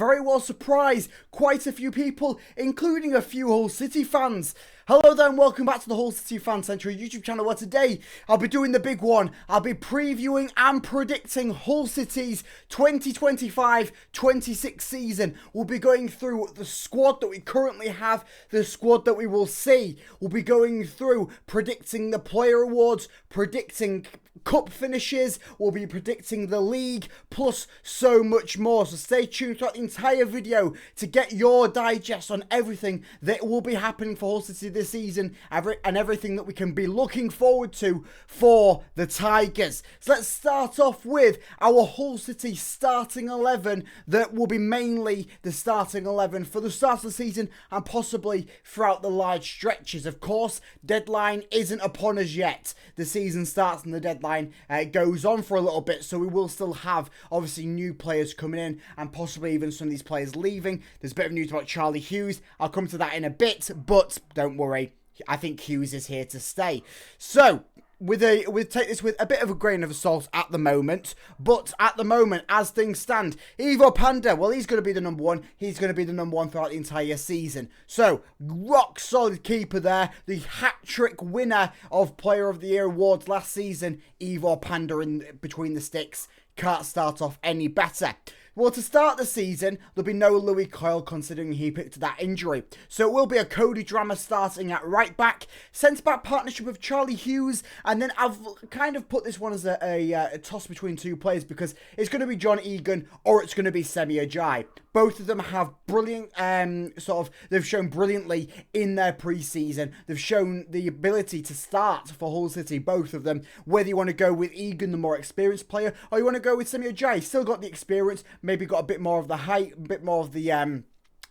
very well surprised quite a few people, including a few Hull City fans. Hello there and welcome back to the HullCityFanCentral YouTube channel, where today I'll be doing the big one. I'll be previewing and predicting Hull City's 2025-26 season. We'll be going through the squad that we currently have, the squad that we will see. We'll be going through predicting the player awards, predicting cup finishes, we'll be predicting the league, plus so much more. So stay tuned throughout the entire video to get your digest on everything that will be happening for Hull City this season and everything that we can be looking forward to for the Tigers. So let's start off with our Hull City starting 11 that will be mainly the starting 11 for the start of the season and possibly throughout the large stretches. Of course, deadline isn't upon us yet. The season starts and the deadline goes on for a little bit, so we will still have obviously new players coming in and possibly even some of these players leaving. There's a bit of news about Charlie Hughes. I'll come to that in a bit, but don't worry, I think Hughes is here to stay. So we'll take this with a bit of a grain of salt at the moment, but at the moment, as things stand, Ivo Panda, well, he's going to be the number one. He's going to be the number one throughout the entire season. So, rock solid keeper there, the hat-trick winner of Player of the Year awards last season, Ivo Panda in between the sticks. Can't start off any better. Well, to start the season, there'll be no Louis Coyle considering he picked that injury. So it will be a Cody Drama starting at right back, centre-back partnership with Charlie Hughes, and then I've kind of put this one as a toss between two players because it's going to be John Egan or it's going to be Semi Ajayi. Both of them have brilliant, they've shown brilliantly in their pre-season. They've shown the ability to start for Hull City, both of them. Whether you want to go with Egan, the more experienced player, or you want to go with Semi Ajayi, still got the experience, maybe got a bit more of the height, a bit more of the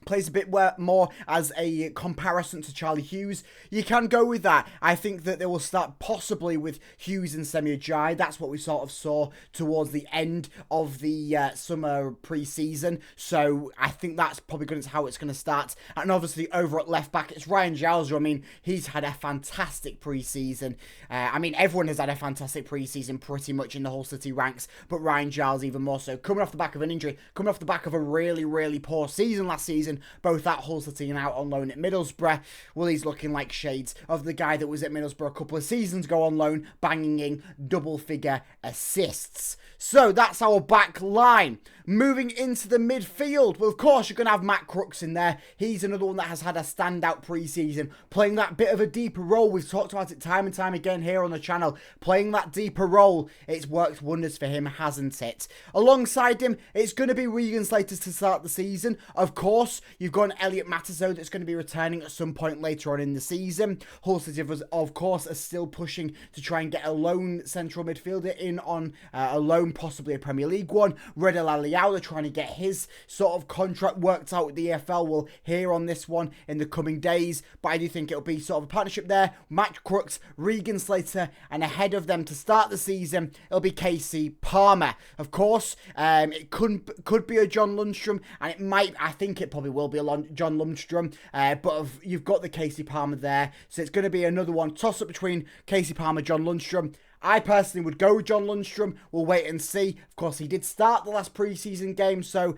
plays a bit more as a comparison to Charlie Hughes. You can go with that. I think that they will start possibly with Hughes and Semi Ajayi. That's what we sort of saw towards the end of the summer pre-season. So I think that's probably how it's going to start. And obviously over at left back, it's Ryan Giles. I mean, he's had a fantastic pre-season. Everyone has had a fantastic pre-season pretty much in the Hull City ranks, but Ryan Giles even more so. Coming off the back of an injury, coming off the back of a really, really poor season last season, both at Hull City and out on loan at Middlesbrough. Well, he's looking like shades of the guy that was at Middlesbrough a couple of seasons ago on loan, banging in double-figure assists. So that's our back line. Moving into the midfield, well, of course, you're going to have Matt Crooks in there. He's another one that has had a standout pre-season, playing that bit of a deeper role. We've talked about it time and time again here on the channel. Playing that deeper role, it's worked wonders for him, hasn't it? Alongside him, it's going to be Regan Slater to start the season. Of course, you've got an Elliot Matazo that's going to be returning at some point later on in the season. Hull City, of course, are still pushing to try and get a lone central midfielder in on a loan, possibly a Premier League one. Redel Aliao, they're trying to get his sort of contract worked out with the EFL. We'll hear on this one in the coming days, but I do think it'll be sort of a partnership there. Matt Crooks, Regan Slater, and ahead of them to start the season, it'll be Casey Palmer. Of course, it could be a John Lundstrom, and it might, I think it probably will be a John Lundstrom, but you've got the Casey Palmer there, so it's going to be another one toss-up between Casey Palmer, John Lundstrom. I personally would go with John Lundstrom. We'll wait and see. Of course, he did start the last pre-season game, so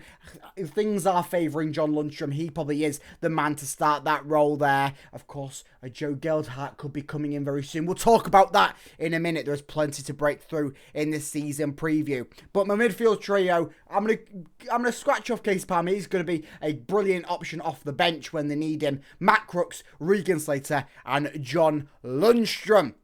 if things are favouring John Lundstrom, he probably is the man to start that role there. Of course, a Joe Geldhart could be coming in very soon. We'll talk about that in a minute. There's plenty to break through in this season preview. But my midfield trio, I'm gonna scratch off Casey Palmer. He's going to be a brilliant option off the bench when they need him. Matt Crooks, Regan Slater, and John Lundstrom.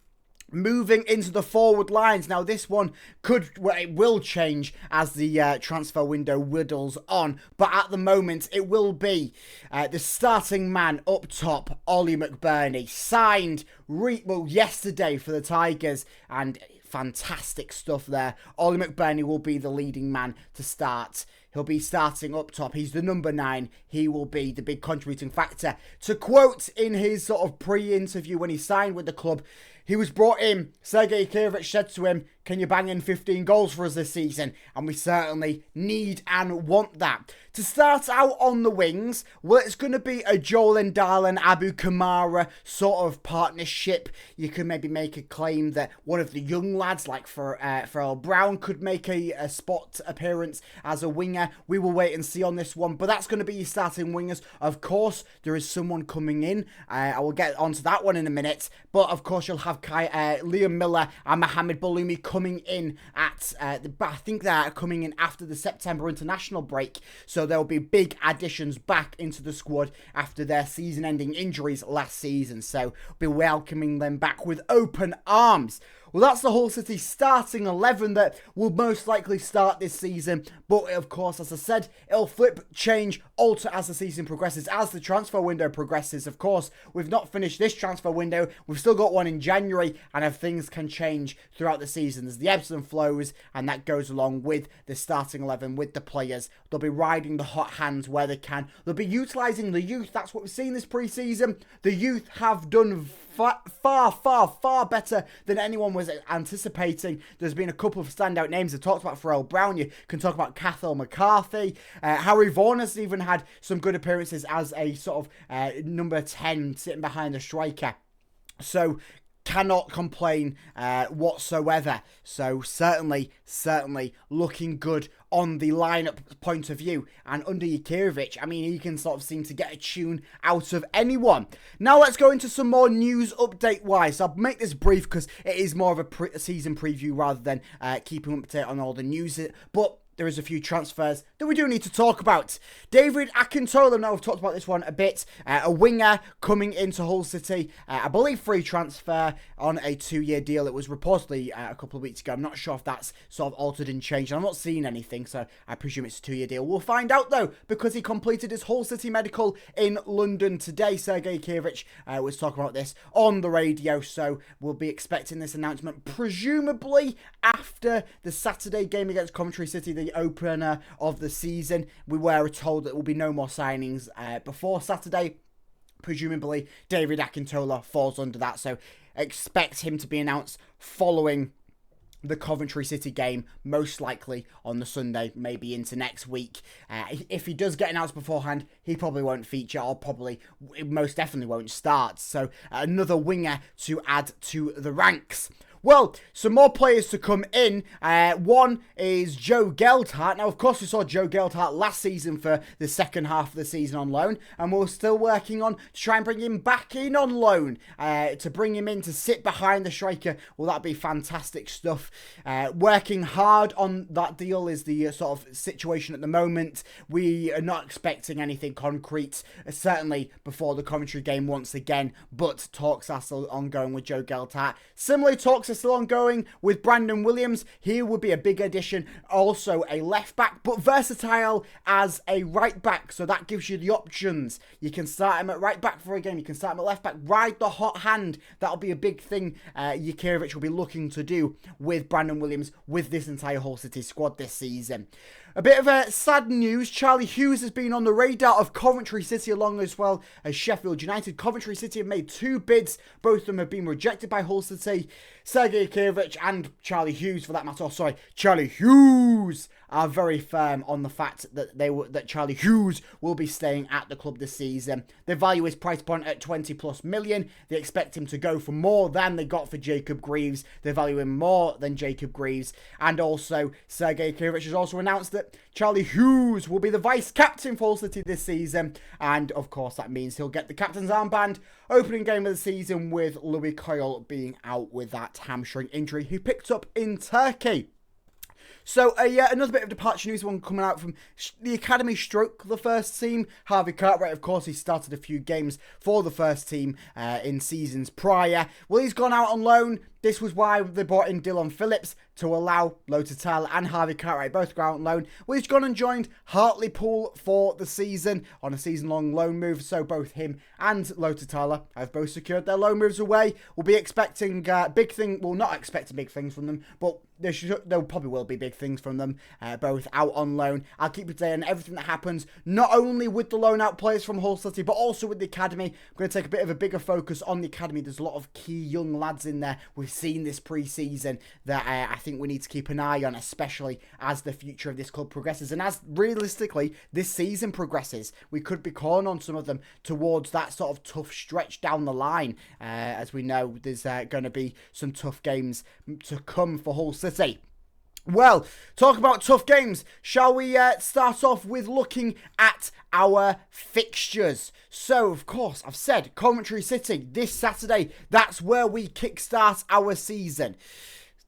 Moving into the forward lines. Now, this one it will change as the transfer window whittles on. But at the moment, it will be the starting man up top, Ollie McBurney. Signed yesterday for the Tigers. And fantastic stuff there. Ollie McBurney will be the leading man to start. He'll be starting up top. He's the number 9. He will be the big contributing factor. To quote in his sort of pre-interview when he signed with the club, he was brought in. Sergei Kirovich said to him, "Can you bang in 15 goals for us this season?" And we certainly need and want that. To start out on the wings, well, it's going to be a Joel Ndala and Abu Kamara sort of partnership. You can maybe make a claim that one of the young lads, like for Earl Brown, could make a spot appearance as a winger winger. We will wait and see on this one, but that's going to be your starting wingers. Of course, there is someone coming in. I will get onto that one in a minute, but of course you'll have Liam Miller and Mohamed Baloumi coming in at I think they're coming in after the September international break, so there'll be big additions back into the squad after their season-ending injuries last season, so we'll be welcoming them back with open arms. Well, that's the Hull City starting 11 that will most likely start this season. But, of course, as I said, it'll flip, change, alter as the season progresses, as the transfer window progresses. Of course, we've not finished this transfer window. We've still got one in January, and if things can change throughout the season. There's the ebbs and flows, and that goes along with the starting 11, with the players. They'll be riding the hot hands where they can. They'll be utilising the youth. That's what we've seen this pre-season. The youth have done far better than anyone was anticipating. There's been a couple of standout names. I've talked about Pharrell Brown. You can talk about Cathal McCarthy. Harry Vaughan has even had some good appearances as a sort of number 10 sitting behind the striker. So cannot complain whatsoever. So certainly looking good on the lineup point of view. And under Jakirovic, I mean, he can sort of seem to get a tune out of anyone. Now let's go into some more news update-wise. So I'll make this brief because it is more of a season preview rather than keeping up to date on all the news. But there is a few transfers that we do need to talk about. David Akintola, now we've talked about this one a bit. A winger coming into Hull City. I believe free transfer on a 2-year deal. It was reportedly a couple of weeks ago. I'm not sure if that's sort of altered and changed. I'm not seeing anything, so I presume it's a 2-year deal. We'll find out, though, because he completed his Hull City medical in London today. Sergei Jakirovic was talking about this on the radio, so we'll be expecting this announcement presumably after the Saturday game against Coventry City, the opener of the season. We were told that there will be no more signings before Saturday. Presumably, David Akintola falls under that, so expect him to be announced following the Coventry City game, most likely on the Sunday, maybe into next week. If he does get announced beforehand, he probably won't feature, or probably most definitely won't start. So another winger to add to the ranks. Well, some more players to come in. One is Joe Geldhart. Now, of course, we saw Joe Geldhart last season for the second half of the season on loan, and we're still working on to try and bring him back in on loan, to bring him in to sit behind the striker. Well, that'd be fantastic stuff. Working hard on that deal is the sort of situation at the moment. We are not expecting anything concrete, certainly before the Coventry game once again, but talks are still ongoing with Joe Geldhart. Similarly, talks are still ongoing with Brandon Williams. He would be a big addition, also a left back, but versatile as a right back, so that gives you the options. You can start him at right back for a game, you can start him at left back, ride the hot hand. That'll be a big thing Jakirovic will be looking to do with Brandon Williams, with this entire Hull City squad this season. A bit of sad news. Charlie Hughes has been on the radar of Coventry City along as well as Sheffield United. Coventry City have made 2 bids. Both of them have been rejected by Hull City. Sergei Jakirovic and Charlie Hughes, for that matter, Charlie Hughes are very firm on the fact that that Charlie Hughes will be staying at the club this season. They value his price point at 20+ million. They expect him to go for more than they got for Jacob Greaves. They value him more than Jacob Greaves. And also, Sergei Jakirovic has also announced that Charlie Hughes will be the vice-captain for Hull City this season. And, of course, that means he'll get the captain's armband. Opening game of the season with Louis Coyle being out with that hamstring injury he picked up in Turkey. So, another bit of departure news, one coming out from the academy stroke the first team. Harvey Cartwright, of course, he started a few games for the first team in seasons prior. Well, he's gone out on loan. This was why they brought in Dylan Phillips, to allow Lototala and Harvey Cartwright both to go out on loan. Well, he's gone and joined Hartlepool for the season on a season-long loan move. So both him and Lototala have both secured their loan moves away. We'll be expecting big things. Well, not expecting big things from them, but there probably will be big things from them, both out on loan. I'll keep you updated on everything that happens, not only with the loan out players from Hull City, but also with the academy. I'm going to take a bit of a bigger focus on the academy. There's a lot of key young lads in there we've seen this pre-season that I think we need to keep an eye on, especially as the future of this club progresses. And as realistically this season progresses, we could be calling on some of them towards that sort of tough stretch down the line. As we know, there's going to be some tough games to come for Hull City. Well, talk about tough games. Shall we start off with looking at our fixtures? So, of course, I've said Coventry City this Saturday. That's where we kickstart our season.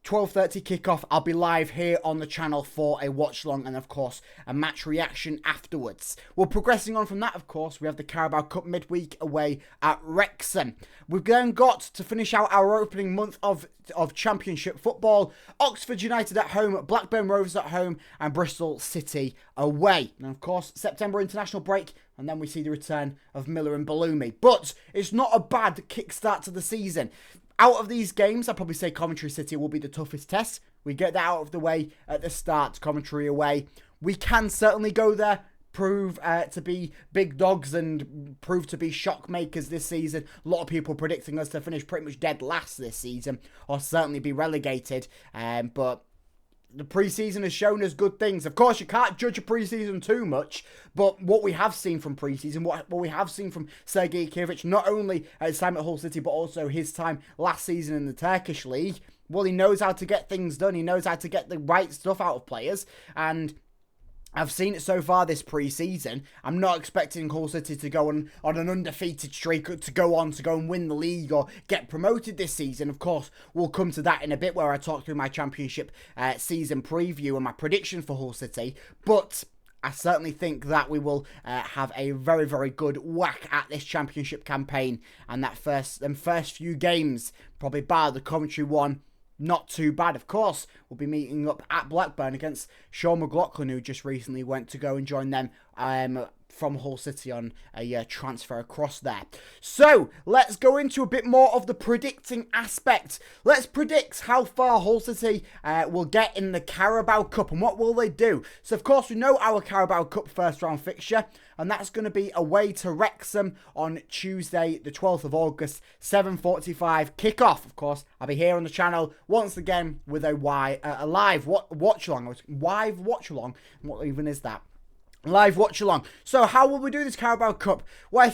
12:30 kickoff. I'll be live here on the channel for a watch along and of course a match reaction afterwards. Well, progressing on from that, of course, we have the Carabao Cup midweek away at Wrexham. We've then got to finish out our opening month of Championship football. Oxford United at home, Blackburn Rovers at home and Bristol City away. And of course, September international break, and then we see the return of Miller and Bellumi. But it's not a bad kickstart to the season. Out of these games, I'd probably say Coventry City will be the toughest test. We get that out of the way at the start, Coventry away. We can certainly go there, prove to be big dogs and prove to be shock makers this season. A lot of people predicting us to finish pretty much dead last this season, or certainly be relegated. But the pre-season has shown us good things. Of course, you can't judge a pre-season too much, but what we have seen from pre-season, what we have seen from Sergei Kievich, not only at his time at Hull City, but also his time last season in the Turkish League, well, he knows how to get things done. He knows how to get the right stuff out of players, and I've seen it so far this pre-season. I'm not expecting Hull City to go on an undefeated streak, to go and win the league or get promoted this season. Of course, we'll come to that in a bit where I talk through my Championship season preview and my prediction for Hull City. But I certainly think that we will have a very, very good whack at this Championship campaign. And that first few games, probably bar the Coventry one, not too bad. Of course, we'll be meeting up at Blackburn against Sean McLaughlin, who just recently went to go and join them from Hull City on a transfer across there. So, let's go into a bit more of the predicting aspect. Let's predict how far Hull City will get in the Carabao Cup and what will they do. So, of course, we know our Carabao Cup first round fixture, and that's going to be away to Wrexham on Tuesday, the 12th of August, 7:45 kickoff. Of course, I'll be here on the channel once again with a live watch along. Live watch along. What even is that? Live watch along. So how will we do this Carabao Cup? Well,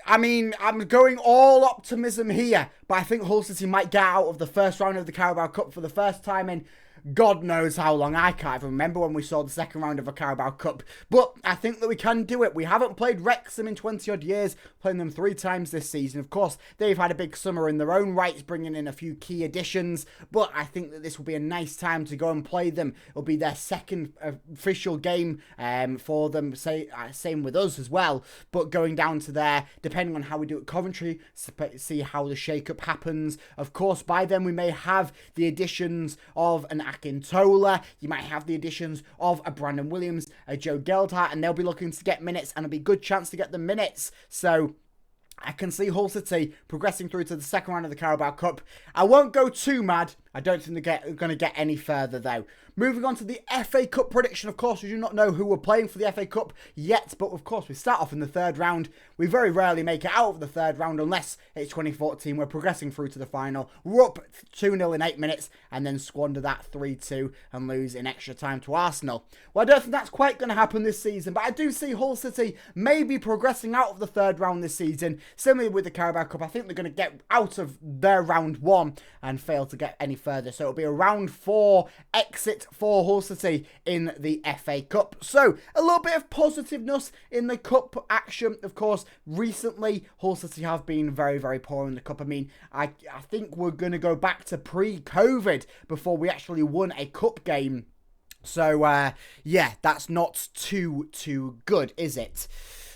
I'm going all optimism here, but I think Hull City might get out of the first round of the Carabao Cup for the first time in God knows how long. I can't even remember when we saw the second round of a Carabao Cup. But I think that we can do it. We haven't played Wrexham in 20-odd years, playing them 3 times this season. Of course, they've had a big summer in their own rights, bringing in a few key additions. But I think that this will be a nice time to go and play them. It'll be their second official game for them. Same with us as well. But going down to there, depending on how we do at Coventry, see how the shake-up happens. Of course, by then we may have the additions of an Akintola, you might have the additions of a Brandon Williams, a Joe Geldhart, and they'll be looking to get minutes, and it'll be a good chance to get the minutes. So I can see Hull City progressing through to the second round of the Carabao Cup. I won't go too mad. I don't think they're going to get any further, though. Moving on to the FA Cup prediction. Of course, we do not know who we're playing for the FA Cup yet, but of course, we start off in the third round. We very rarely make it out of the third round unless it's 2014. We're progressing through to the final. We're up 2-0 in 8 minutes and then squander that 3-2 and lose in extra time to Arsenal. Well, I don't think that's quite going to happen this season, but I do see Hull City maybe progressing out of the third round this season. Similarly with the Carabao Cup, I think they're going to get out of their round 1 and fail to get any further. So it'll be a round 4 exit for Hull City in the FA Cup. So a little bit of positiveness in the cup action. Of course, recently Hull City have been very, very poor in the cup. I mean, I think we're going to go back to pre-COVID before we actually won a cup game. So yeah, that's not too good, is it?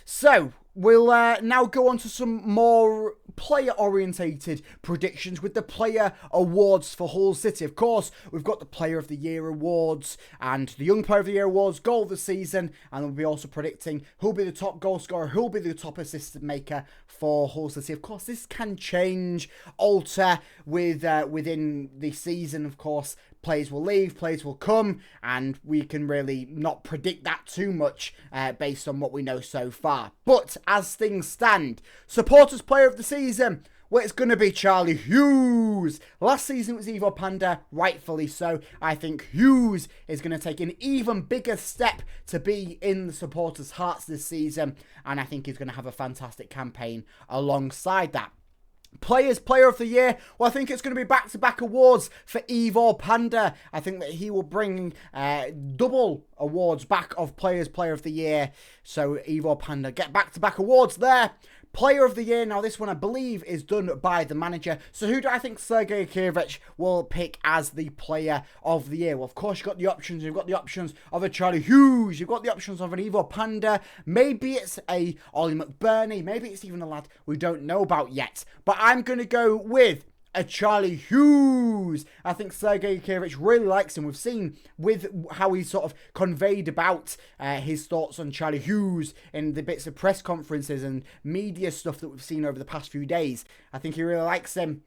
So we'll now go on to some more player-orientated predictions with the player awards for Hull City. Of course, we've got the Player of the Year awards and the Young Player of the Year awards, Goal of the Season, and we'll be also predicting who'll be the top goal scorer, who'll be the top assist maker for Hull City. Of course, this can change, alter within the season, of course. Players will leave, players will come, and we can really not predict that too much based on what we know so far. But as things stand, Supporters Player of the Season, well, it's going to be Charlie Hughes. Last season it was Ivo Panda, rightfully so. I think Hughes is going to take an even bigger step to be in the supporters' hearts this season, and I think he's going to have a fantastic campaign alongside that. Player of the Year, well, I think it's going to be back-to-back awards for Ivor Panda. I think that he will bring double awards back of Player of the Year. So Ivor Panda, get back-to-back awards there. Player of the Year, now this one I believe is done by the manager. So who do I think Sergei Kirevich will pick as the Player of the Year? Well, of course, you've got the options. You've got the options of a Charlie Hughes. You've got the options of an Ivor Panda. Maybe it's a Ollie McBurney. Maybe it's even a lad we don't know about yet. But I'm going to go with a Charlie Hughes. I think Sergei Kirevich really likes him. We've seen with how he sort of conveyed about his thoughts on Charlie Hughes in the bits of press conferences and media stuff that we've seen over the past few days. I think he really likes him.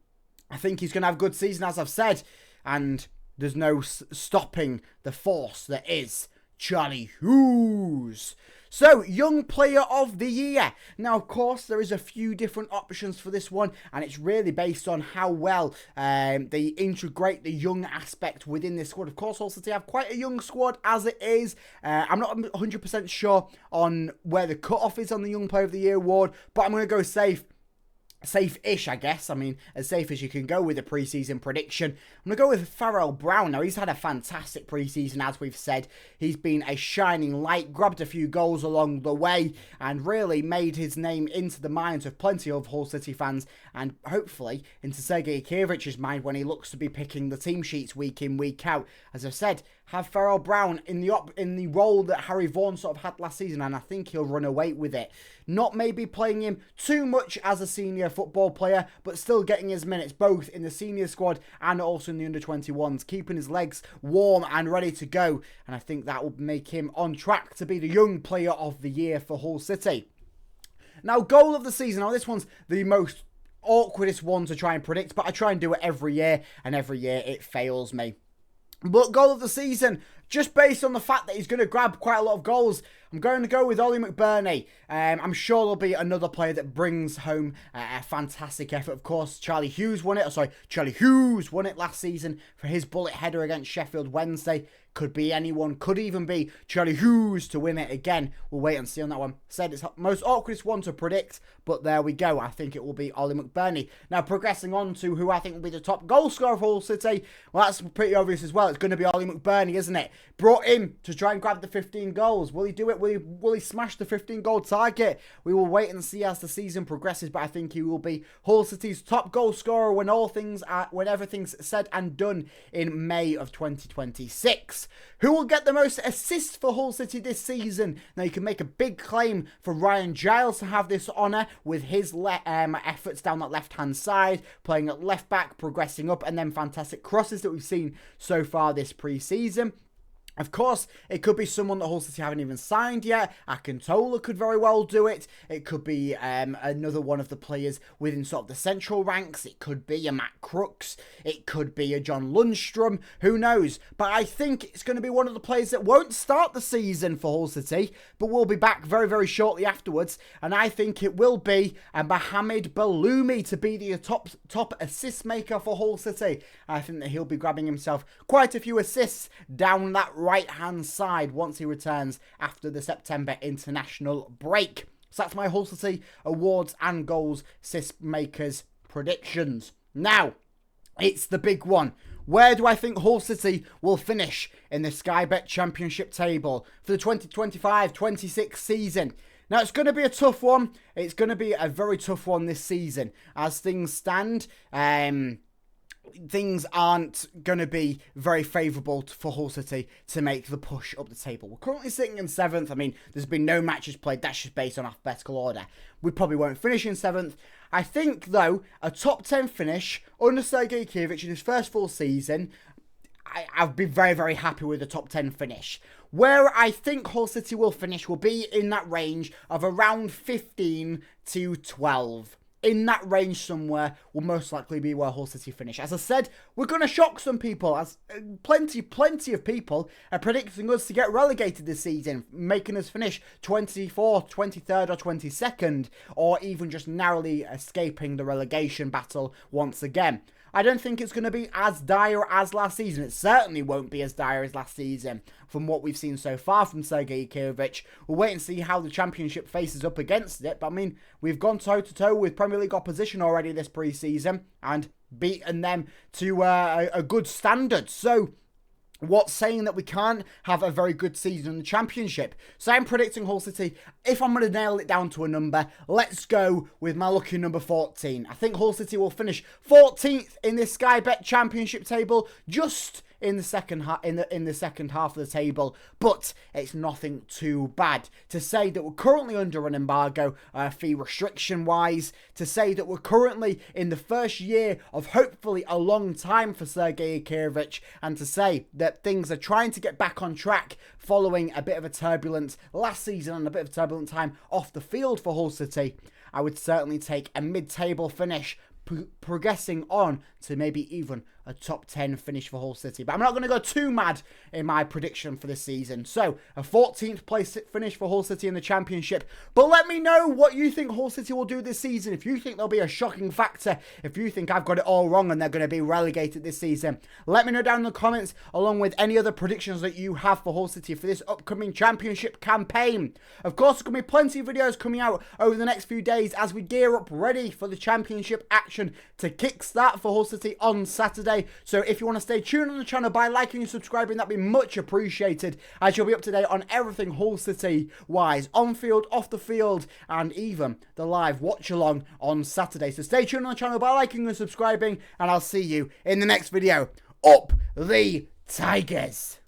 I think he's going to have a good season, as I've said. And there's no stopping the force that is Charlie Hughes. So, Young Player of the Year. Now, of course, there is a few different options for this one, and it's really based on how well they integrate the young aspect within this squad. Of course, Hull City have quite a young squad as it is. I'm not 100% sure on where the cutoff is on the Young Player of the Year award, but I'm going to go safe-ish, I guess. I mean, as safe as you can go with a preseason prediction. I'm going to go with Farrell Brown. Now, he's had a fantastic preseason, as we've said. He's been a shining light, grabbed a few goals along the way, and really made his name into the minds of plenty of Hull City fans, and hopefully into Sergei Kirevich's mind when he looks to be picking the team sheets week in, week out. As I've said, have Farrell Brown in the role that Harry Vaughan sort of had last season, and I think he'll run away with it. Not maybe playing him too much as a senior football player, but still getting his minutes both in the senior squad and also in the under-21s, keeping his legs warm and ready to go, and I think that will make him on track to be the Young Player of the Year for Hull City. Now, goal of the season. Now, this one's the most awkwardest one to try and predict, but I try and do it every year, and every year it fails me. But goal of the season, just based on the fact that he's going to grab quite a lot of goals, I'm going to go with Ollie McBurney. I'm sure there'll be another player that brings home a fantastic effort. Of course, Charlie Hughes won it last season for his bullet header against Sheffield Wednesday. Could be anyone, could even be Charlie Hughes to win it again. We'll wait and see on that one. Said it's the most awkwardest one to predict, but there we go. I think it will be Ollie McBurney. Now, progressing on to who I think will be the top goal scorer of Hull City. Well, that's pretty obvious as well. It's going to be Ollie McBurney, isn't it? Brought him to try and grab the 15 goals. Will he do it? Will he smash the 15-goal target? We will wait and see as the season progresses, but I think he will be Hull City's top goal scorer when everything's said and done in May of 2026. Who will get the most assists for Hull City this season? Now, you can make a big claim for Ryan Giles to have this honour with his efforts down that left-hand side, playing at left-back, progressing up, and then fantastic crosses that we've seen so far this pre-season. Of course, it could be someone that Hull City haven't even signed yet. Akintola could very well do it. It could be another one of the players within sort of the central ranks. It could be a Matt Crooks. It could be a John Lundstrom. Who knows? But I think it's going to be one of the players that won't start the season for Hull City, but will be back very, very shortly afterwards. And I think it will be a Mohamed Baloumi to be the top assist maker for Hull City. I think that he'll be grabbing himself quite a few assists down that right-hand side once he returns after the September international break. So that's my Hull City awards and goals assist makers predictions. Now, it's the big one. Where do I think Hull City will finish in the Sky Bet Championship table for the 2025-26 season? Now, it's going to be a tough one. It's going to be a very tough one this season. As things stand, things aren't going to be very favourable for Hull City to make the push up the table. We're currently sitting in 7th. I mean, there's been no matches played. That's just based on alphabetical order. We probably won't finish in 7th. I think, though, a top 10 finish under Sergei Kirevich in his first full season, I've been very, very happy with the top 10 finish. Where I think Hull City will finish will be in that range of around 15 to 12. In that range somewhere will most likely be where Hull City finish. As I said, we're going to shock some people, as plenty of people are predicting us to get relegated this season, making us finish 24th, 23rd or 22nd, or even just narrowly escaping the relegation battle once again. I don't think it's going to be as dire as last season. It certainly won't be as dire as last season from what we've seen so far from Sergei Ivanovich. We'll wait and see how the Championship faces up against it. But I mean, we've gone toe-to-toe with Premier League opposition already this pre-season and beaten them to a good standard. So what's saying that we can't have a very good season in the Championship? So I'm predicting Hull City, if I'm going to nail it down to a number, let's go with my lucky number 14. I think Hull City will finish 14th in this Sky Bet Championship table, just in the second half of the table, but it's nothing too bad. To say that we're currently under an embargo, fee restriction wise, to say that we're currently in the first year of hopefully a long time for Sergei Ivanovich, and to say that things are trying to get back on track following a bit of a turbulent last season and a bit of a turbulent time off the field for Hull City, I would certainly take a mid-table finish, progressing on to maybe even a top 10 finish for Hull City. But I'm not going to go too mad in my prediction for this season. So, a 14th place finish for Hull City in the Championship. But let me know what you think Hull City will do this season. If you think there'll be a shocking factor, if you think I've got it all wrong and they're going to be relegated this season, let me know down in the comments, along with any other predictions that you have for Hull City for this upcoming Championship campaign. Of course, there's going to be plenty of videos coming out over the next few days as we gear up ready for the Championship action to kickstart for Hull City on Saturday. So if you want to stay tuned on the channel by liking and subscribing, that'd be much appreciated, as you'll be up to date on everything Hull City wise, on field, off the field, and even the live watch along on Saturday. So stay tuned on the channel by liking and subscribing, and I'll see you in the next video. Up the Tigers!